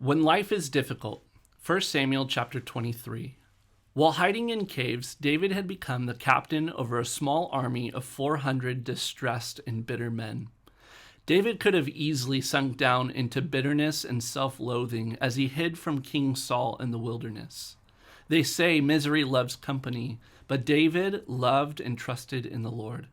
When life is difficult, 1 Samuel chapter 23. While hiding in caves, David had become the captain over a small army of 400 distressed and bitter men. David could have easily sunk down into bitterness and self-loathing as he hid from King Saul in the wilderness. They say misery loves company, but David loved and trusted in the Lord.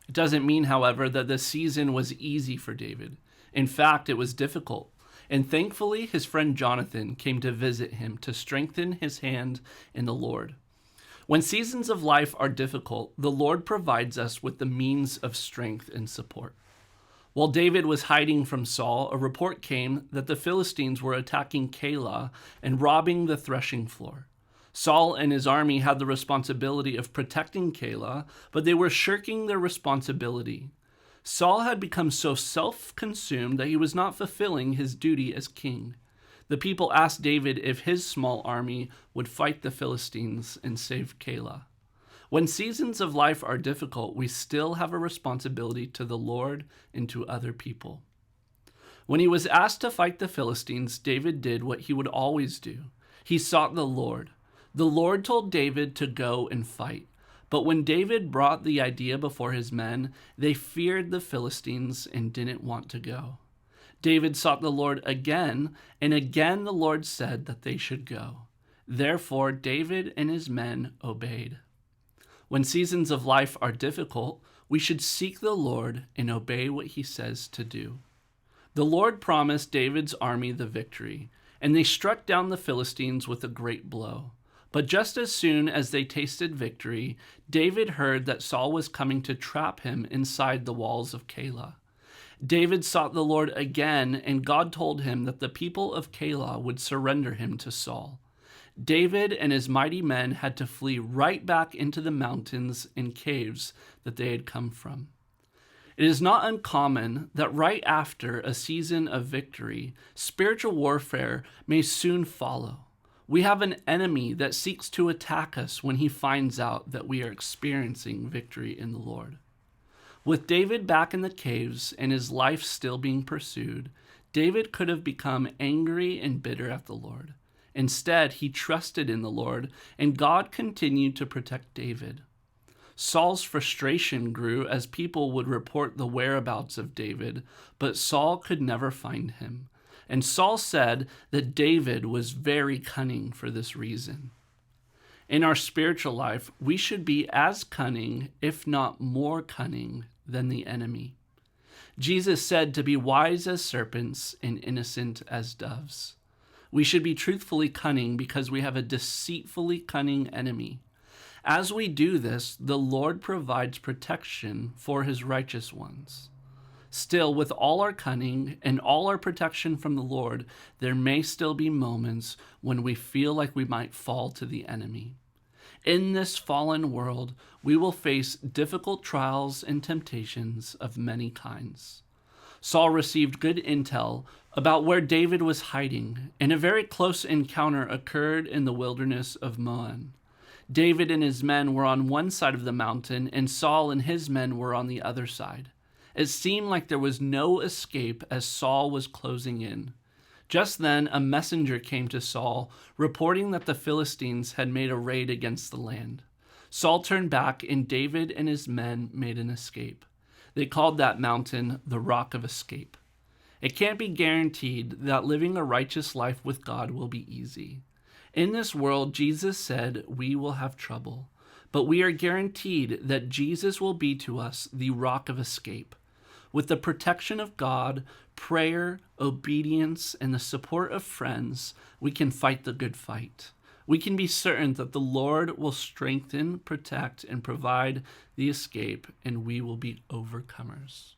It doesn't mean, however, that the season was easy for David. In fact, it was difficult. And thankfully, his friend Jonathan came to visit him to strengthen his hand in the Lord. When seasons of life are difficult, the Lord provides us with the means of strength and support. While David was hiding from Saul, a report came that the Philistines were attacking Keilah and robbing the threshing floor. Saul and his army had the responsibility of protecting Keilah, but they were shirking their responsibility. Saul had become so self-consumed that he was not fulfilling his duty as king. The people asked David if his small army would fight the Philistines and save Keilah. When seasons of life are difficult, we still have a responsibility to the Lord and to other people. When he was asked to fight the Philistines, David did what he would always do. He sought the Lord. The Lord told David to go and fight. But when David brought the idea before his men, they feared the Philistines and didn't want to go. David sought the Lord again, and again the Lord said that they should go. Therefore, David and his men obeyed. When seasons of life are difficult, we should seek the Lord and obey what he says to do. The Lord promised David's army the victory, and they struck down the Philistines with a great blow. But just as soon as they tasted victory, David heard that Saul was coming to trap him inside the walls of Keilah. David sought the Lord again, and God told him that the people of Keilah would surrender him to Saul. David and his mighty men had to flee right back into the mountains and caves that they had come from. It is not uncommon that right after a season of victory, spiritual warfare may soon follow. We have an enemy that seeks to attack us when he finds out that we are experiencing victory in the Lord. With David back in the caves and his life still being pursued, David could have become angry and bitter at the Lord. Instead, he trusted in the Lord, and God continued to protect David. Saul's frustration grew as people would report the whereabouts of David, but Saul could never find him. And Saul said that David was very cunning for this reason. In our spiritual life, we should be as cunning, if not more cunning, than the enemy. Jesus said to be wise as serpents and innocent as doves. We should be truthfully cunning because we have a deceitfully cunning enemy. As we do this, the Lord provides protection for his righteous ones. Still, with all our cunning and all our protection from the Lord, there may still be moments when we feel like we might fall to the enemy. In this fallen world, we will face difficult trials and temptations of many kinds. Saul received good intel about where David was hiding, and a very close encounter occurred in the wilderness of Moab. David and his men were on one side of the mountain, and Saul and his men were on the other side. It seemed like there was no escape as Saul was closing in. Just then, a messenger came to Saul, reporting that the Philistines had made a raid against the land. Saul turned back, and David and his men made an escape. They called that mountain the Rock of Escape. It can't be guaranteed that living a righteous life with God will be easy. In this world, Jesus said we will have trouble, but we are guaranteed that Jesus will be to us the Rock of Escape. With the protection of God, prayer, obedience, and the support of friends, we can fight the good fight. We can be certain that the Lord will strengthen, protect, and provide the escape, and we will be overcomers.